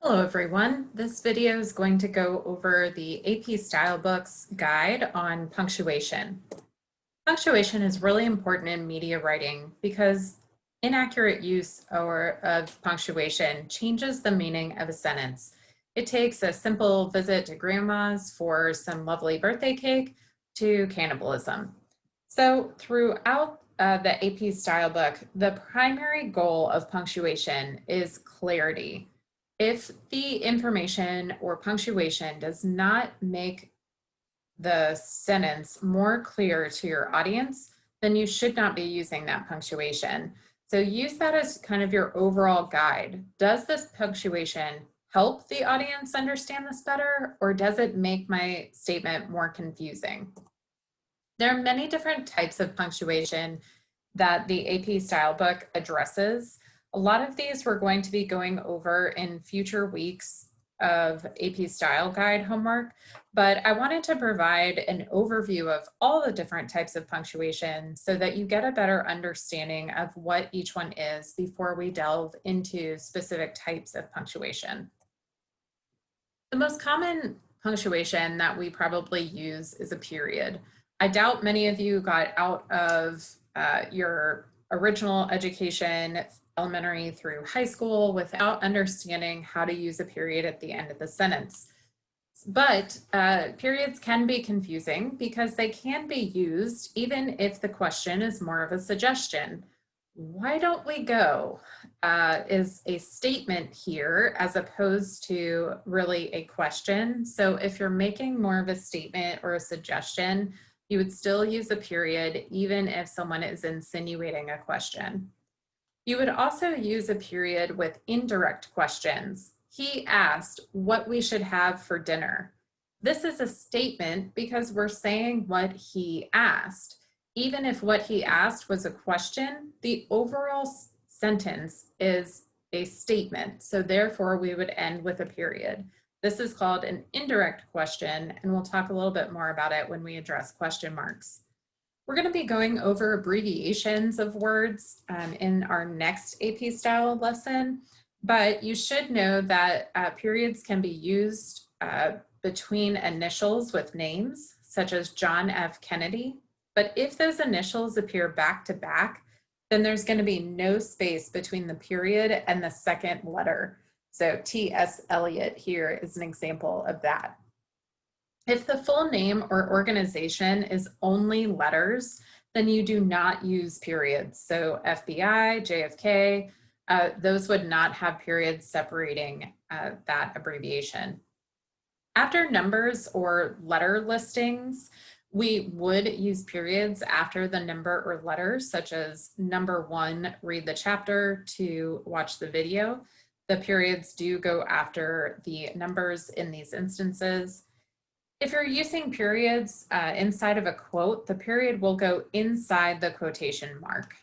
Hello everyone. This video is going to go over the AP Style Books guide on punctuation. Punctuation is really important in media writing because inaccurate use of punctuation changes the meaning of a sentence. It takes a simple visit to grandma's for some lovely birthday cake to cannibalism. So throughout the AP Style book, the primary goal of punctuation is clarity. If the information or punctuation does not make the sentence more clear to your audience, then you should not be using that punctuation. So use that as kind of your overall guide. Does this punctuation help the audience understand this better, or does it make my statement more confusing? There are many different types of punctuation that the AP Style book addresses. A lot of these we're going to be going over in future weeks of AP Style Guide homework, but I wanted to provide an overview of all the different types of punctuation so that you get a better understanding of what each one is before we delve into specific types of punctuation. The most common punctuation that we probably use is a period. I doubt many of you got out of your original education, elementary through high school, without understanding how to use a period at the end of the sentence. But periods can be confusing because they can be used even if the question is more of a suggestion. Why don't we go is a statement here as opposed to really a question. So if you're making more of a statement or a suggestion, you would still use a period even if someone is insinuating a question. You would also use a period with indirect questions. He asked what we should have for dinner. This is a statement because we're saying what he asked. Even if what he asked was a question, the overall sentence is a statement. So therefore we would end with a period. This is called an indirect question, and we'll talk a little bit more about it when we address question marks. We're going to be going over abbreviations of words in our next AP Style lesson, but you should know that periods can be used between initials with names, such as John F. Kennedy. But if those initials appear back to back, then there's going to be no space between the period and the second letter. So T.S. Eliot here is an example of that. If the full name or organization is only letters, then you do not use periods. So FBI, JFK, those would not have periods separating that abbreviation. After numbers or letter listings, we would use periods after the number or letter, such as number 1, read the chapter, 2, watch the video. The periods do go after the numbers in these instances. If you're using periods inside of a quote, the period will go inside the quotation mark.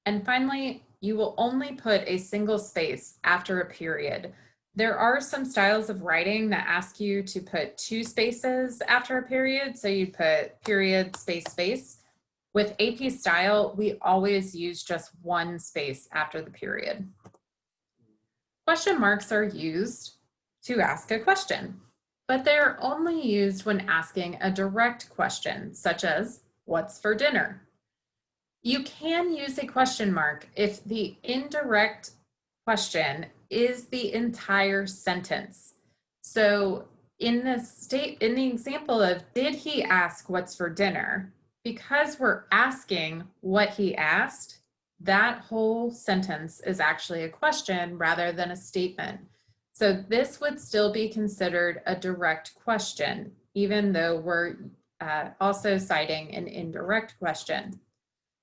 And finally, you will only put a single space after a period. There are some styles of writing that ask you to put 2 spaces after a period. So you put period, space, space. With AP Style, we always use just 1 space after the period. Question marks are used to ask a question, but they're only used when asking a direct question, such as, what's for dinner? You can use a question mark if the indirect question is the entire sentence. So in the example of, did he ask what's for dinner? Because we're asking what he asked, that whole sentence is actually a question rather than a statement. So this would still be considered a direct question, even though we're also citing an indirect question.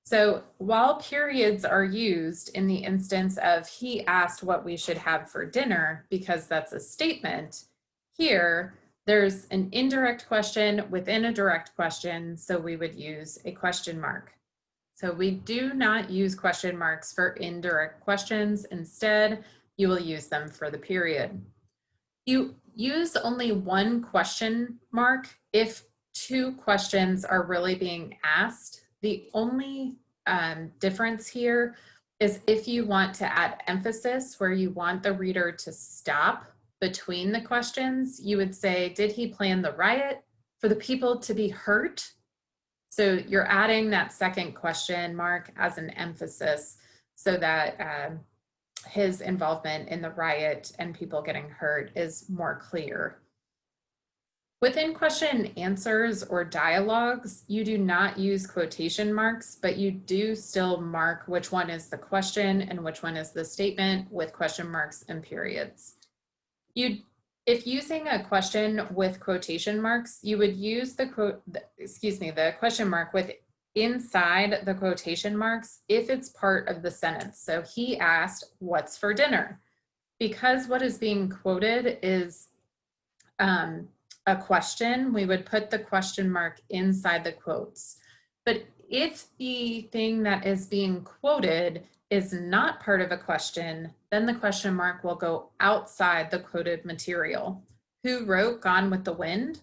So while periods are used in the instance of he asked what we should have for dinner, because that's a statement, here there's an indirect question within a direct question, so we would use a question mark. So we do not use question marks for indirect questions. Instead, you will use them for the period. You use only 1 question mark if 2 questions are really being asked. The only difference here is if you want to add emphasis where you want the reader to stop between the questions, you would say, did he plan the riot for the people to be hurt? So you're adding that second question mark as an emphasis so that his involvement in the riot and people getting hurt is more clear. Within question and answers or dialogues, you do not use quotation marks, but you do still mark which one is the question and which one is the statement with question marks and periods. If using a question with quotation marks, you would use the question mark with inside the quotation marks if it's part of the sentence. So he asked, "What's for dinner?" Because what is being quoted is a question, we would put the question mark inside the quotes. But if the thing that is being quoted is not part of a question, then the question mark will go outside the quoted material. Who wrote Gone with the Wind?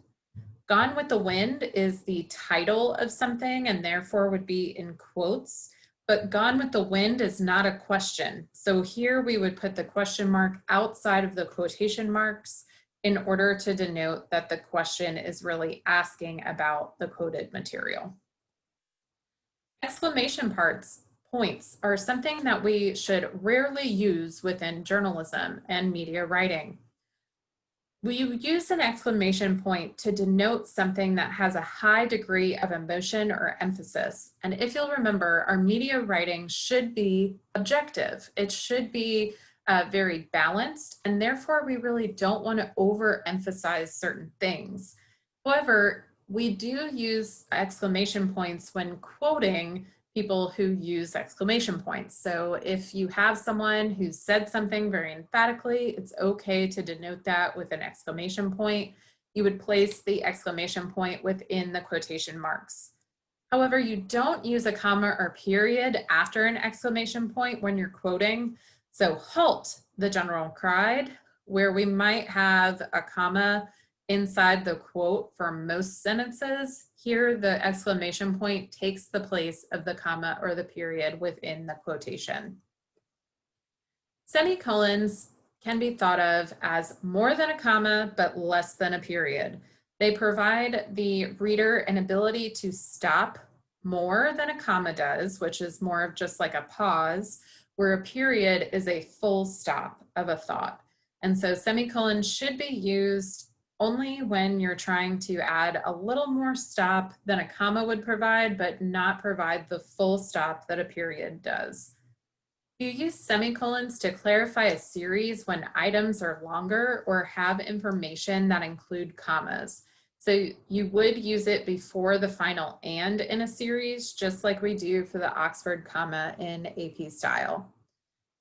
Gone with the Wind is the title of something and therefore would be in quotes, but Gone with the Wind is not a question. So here we would put the question mark outside of the quotation marks in order to denote that the question is really asking about the quoted material. Exclamation points are something that we should rarely use within journalism and media writing. We use an exclamation point to denote something that has a high degree of emotion or emphasis. And if you'll remember, our media writing should be objective. It should be very balanced, and therefore we really don't want to overemphasize certain things. However, we do use exclamation points when quoting people who use exclamation points. So if you have someone who said something very emphatically, it's okay to denote that with an exclamation point. You would place the exclamation point within the quotation marks. However, you don't use a comma or period after an exclamation point when you're quoting. So halt, the general cried, where we might have a comma inside the quote for most sentences. Here, the exclamation point takes the place of the comma or the period within the quotation. Semicolons can be thought of as more than a comma, but less than a period. They provide the reader an ability to stop more than a comma does, which is more of just like a pause, where a period is a full stop of a thought. And so semicolons should be used only when you're trying to add a little more stop than a comma would provide, but not provide the full stop that a period does. You use semicolons to clarify a series when items are longer or have information that include commas. So you would use it before the final and in a series, just like we do for the Oxford comma in AP Style.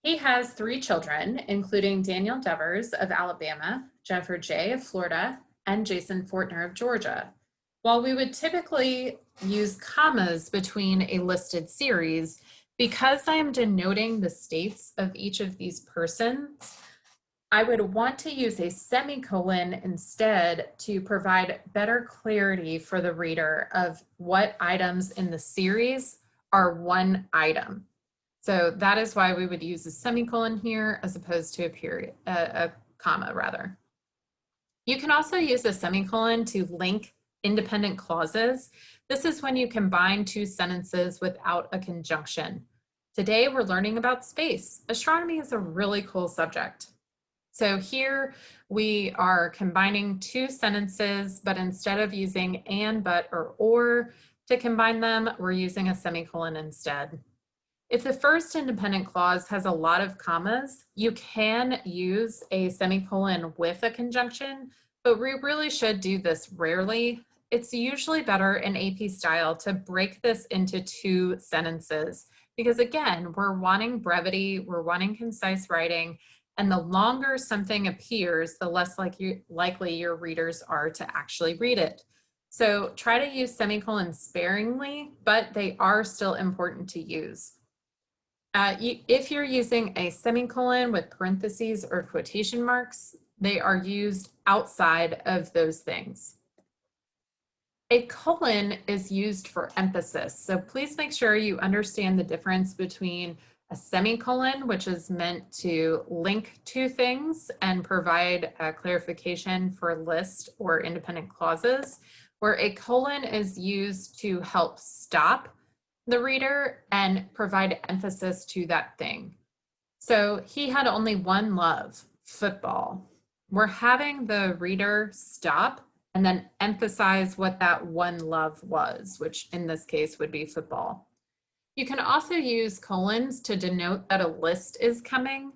He has 3 children, including Daniel Devers of Alabama, Jennifer J. of Florida, and Jason Fortner of Georgia. While we would typically use commas between a listed series, because I am denoting the states of each of these persons, I would want to use a semicolon instead to provide better clarity for the reader of what items in the series are one item. So that is why we would use a semicolon here as opposed to a period, a comma rather. You can also use a semicolon to link independent clauses. This is when you combine 2 sentences without a conjunction. Today we're learning about space. Astronomy is a really cool subject. So here we are combining 2 sentences, but instead of using and, but, or to combine them, we're using a semicolon instead. If the first independent clause has a lot of commas, you can use a semicolon with a conjunction, but we really should do this rarely. It's usually better in AP Style to break this into 2 sentences because again, we're wanting brevity, we're wanting concise writing, and the longer something appears, the less likely your readers are to actually read it. So try to use semicolons sparingly, but they are still important to use. If you're using a semicolon with parentheses or quotation marks, they are used outside of those things. A colon is used for emphasis, so please make sure you understand the difference between a semicolon, which is meant to link two things and provide a clarification for list or independent clauses, where a colon is used to help stop the reader and provide emphasis to that thing. So he had only one love, football. We're having the reader stop and then emphasize what that one love was, which in this case would be football. You can also use colons to denote that a list is coming.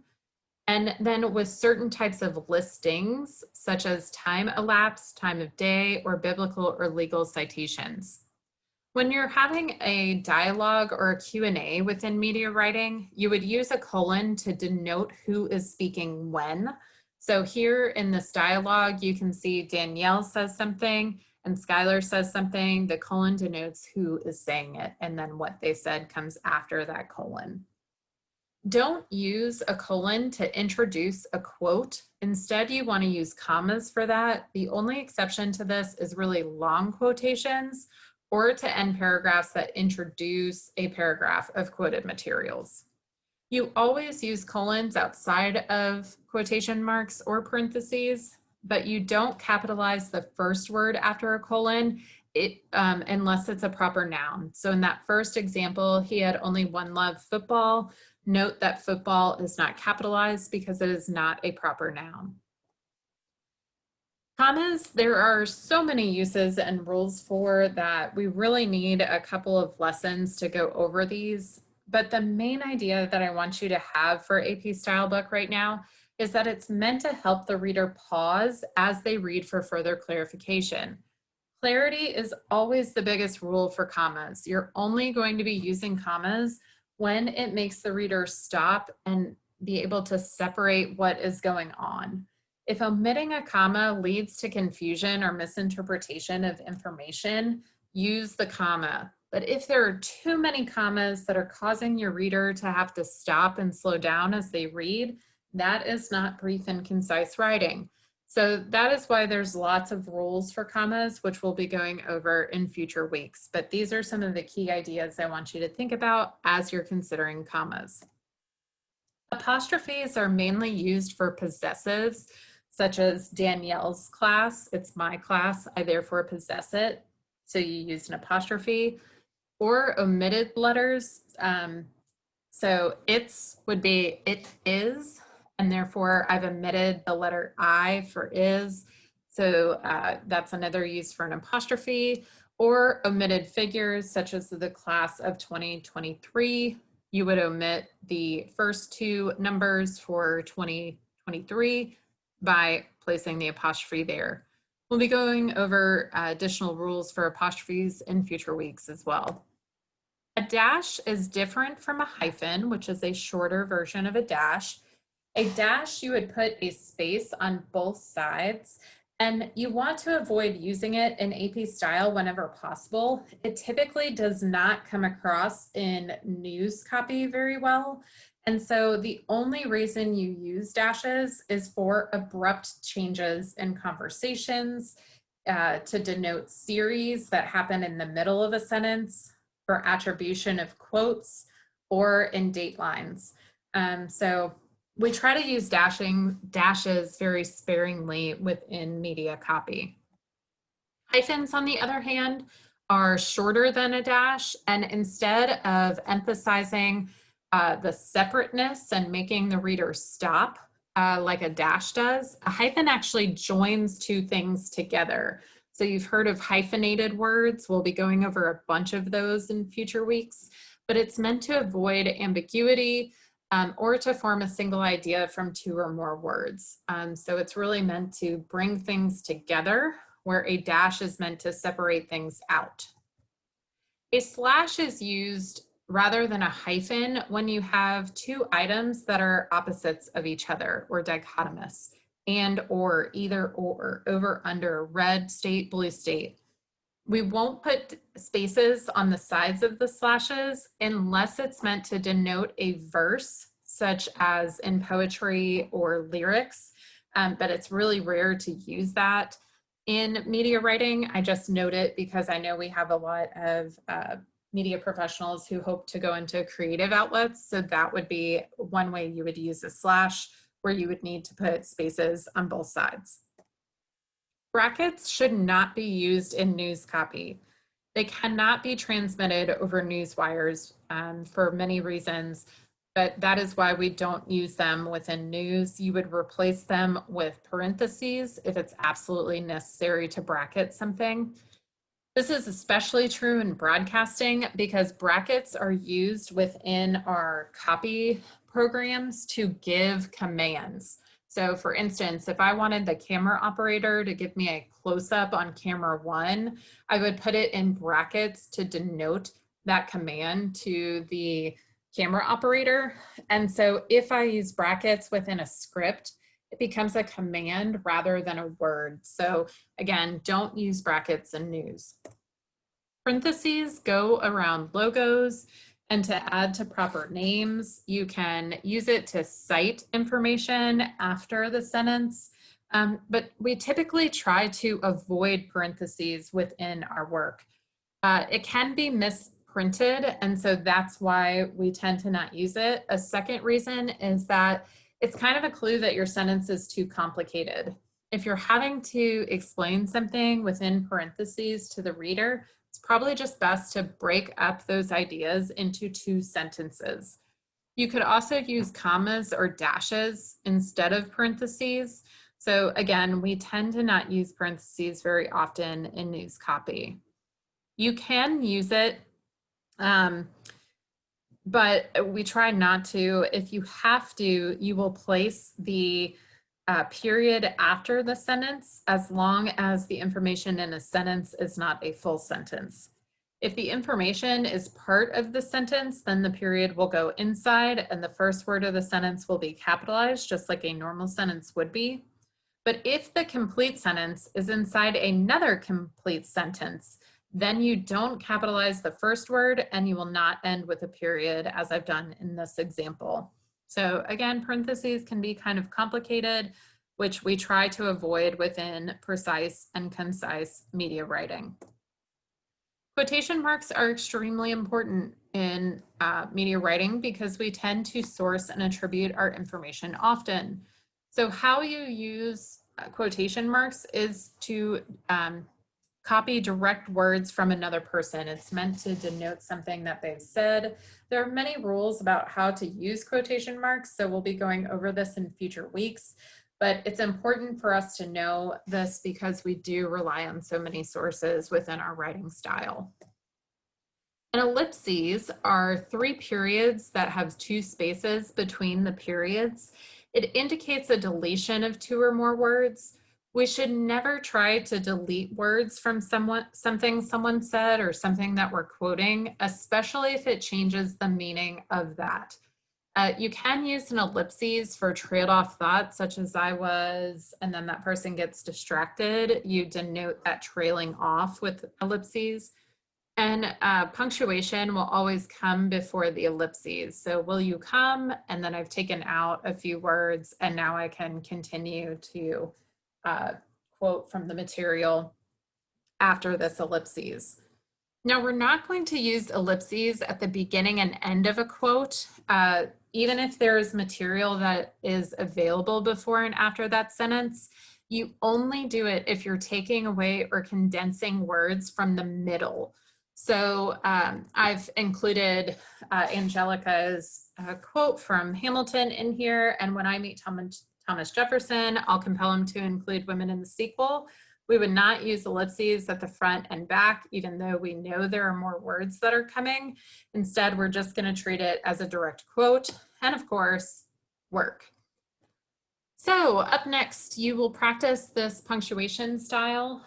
And then with certain types of listings, such as time elapsed, time of day, or biblical or legal citations. When you're having a dialogue or a Q&A within media writing, you would use a colon to denote who is speaking when. So here in this dialogue, you can see Danielle says something and Skylar says something. The colon denotes who is saying it, and then what they said comes after that colon. Don't use a colon to introduce a quote. Instead, you want to use commas for that. The only exception to this is really long quotations or to end paragraphs that introduce a paragraph of quoted materials. You always use colons outside of quotation marks or parentheses, but you don't capitalize the first word after a colon unless it's a proper noun. So in that first example, he had only one love, football. Note that football is not capitalized because it is not a proper noun. Commas, there are so many uses and rules for that. We really need a couple of lessons to go over these. But the main idea that I want you to have for AP Style Book right now is that it's meant to help the reader pause as they read for further clarification. Clarity is always the biggest rule for commas. You're only going to be using commas when it makes the reader stop and be able to separate what is going on. If omitting a comma leads to confusion or misinterpretation of information, use the comma. But if there are too many commas that are causing your reader to have to stop and slow down as they read, that is not brief and concise writing. So that is why there's lots of rules for commas, which we'll be going over in future weeks. But these are some of the key ideas I want you to think about as you're considering commas. Apostrophes are mainly used for possessives, such as Danielle's class. It's my class, I therefore possess it. So you use an apostrophe. Or omitted letters. So it's would be it is, and therefore I've omitted the letter I for is. So that's another use for an apostrophe. Or omitted figures, such as the class of 2023. You would omit the first two numbers for 2023 by placing the apostrophe there. We'll be going over additional rules for apostrophes in future weeks as well. A dash is different from a hyphen, which is a shorter version of a dash. A dash, you would put a space on both sides, and you want to avoid using it in AP style whenever possible. It typically does not come across in news copy very well. And so the only reason you use dashes is for abrupt changes in conversations, to denote series that happen in the middle of a sentence, for attribution of quotes, or in date lines. So we try to use dashes very sparingly within media copy. Hyphens, on the other hand, are shorter than a dash, and instead of emphasizing the separateness and making the reader stop like a dash does, a hyphen actually joins two things together. So you've heard of hyphenated words. We'll be going over a bunch of those in future weeks, but it's meant to avoid ambiguity or to form a single idea from two or more words. So it's really meant to bring things together, where a dash is meant to separate things out. A slash is used rather than a hyphen when you have two items that are opposites of each other or dichotomous, and or, either or, over, under, red state, blue state. We won't put spaces on the sides of the slashes unless it's meant to denote a verse, such as in poetry or lyrics, but it's really rare to use that in media writing. I just note it because I know we have a lot of media professionals who hope to go into creative outlets. So that would be one way you would use a slash, where you would need to put spaces on both sides. Brackets should not be used in news copy. They cannot be transmitted over news wires for many reasons, but that is why we don't use them within news. You would replace them with parentheses if it's absolutely necessary to bracket something. This is especially true in broadcasting because brackets are used within our copy programs to give commands. So for instance, if I wanted the camera operator to give me a close-up on camera 1, I would put it in brackets to denote that command to the camera operator. And so if I use brackets within a script, it becomes a command rather than a word. So again, don't use brackets in news. Parentheses go around logos, and to add to proper names, you can use it to cite information after the sentence, but we typically try to avoid parentheses within our work. It can be misprinted, and so that's why we tend to not use it. A second reason is that it's kind of a clue that your sentence is too complicated. If you're having to explain something within parentheses to the reader, it's probably just best to break up those ideas into 2 sentences. You could also use commas or dashes instead of parentheses. So again, we tend to not use parentheses very often in news copy. You can use it, but we try not to. If you have to, you will place the period after the sentence as long as the information in a sentence is not a full sentence. If the information is part of the sentence, then the period will go inside and the first word of the sentence will be capitalized, just like a normal sentence would be. But if the complete sentence is inside another complete sentence, then you don't capitalize the first word and you will not end with a period, as I've done in this example. So again, parentheses can be kind of complicated, which we try to avoid within precise and concise media writing. Quotation marks are extremely important in media writing because we tend to source and attribute our information often. So how you use quotation marks is to copy direct words from another person. It's meant to denote something that they've said. There are many rules about how to use quotation marks, so we'll be going over this in future weeks, but it's important for us to know this because we do rely on so many sources within our writing style. And ellipses are 3 periods that have 2 spaces between the periods. It indicates a deletion of 2 or more words. We should never try to delete words from something someone said or something that we're quoting, especially if it changes the meaning of that. You can use an ellipses for trailed off thoughts, such as I was, and then that person gets distracted. You denote that trailing off with ellipses. And punctuation will always come before the ellipses. So will you come? And then I've taken out a few words and now I can continue to quote from the material after this ellipses. Now we're not going to use ellipses at the beginning and end of a quote, even if there's material that is available before and after that sentence. You only do it if you're taking away or condensing words from the middle. So I've included Angelica's quote from Hamilton in here, and when I meet Thomas Jefferson, I'll compel him to include women in the sequel. We would not use ellipses at the front and back, even though we know there are more words that are coming. Instead, we're just going to treat it as a direct quote, and of course, work. So up next, you will practice this punctuation style.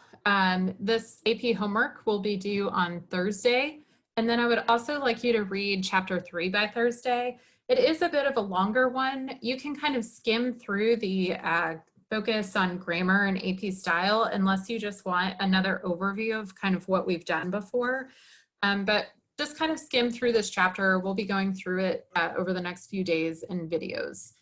This AP homework will be due on Thursday. And then I would also like you to read chapter 3 by Thursday. It is a bit of a longer one. You can kind of skim through the focus on grammar and AP style unless you just want another overview of kind of what we've done before. But just kind of skim through this chapter. We'll be going through it over the next few days in videos.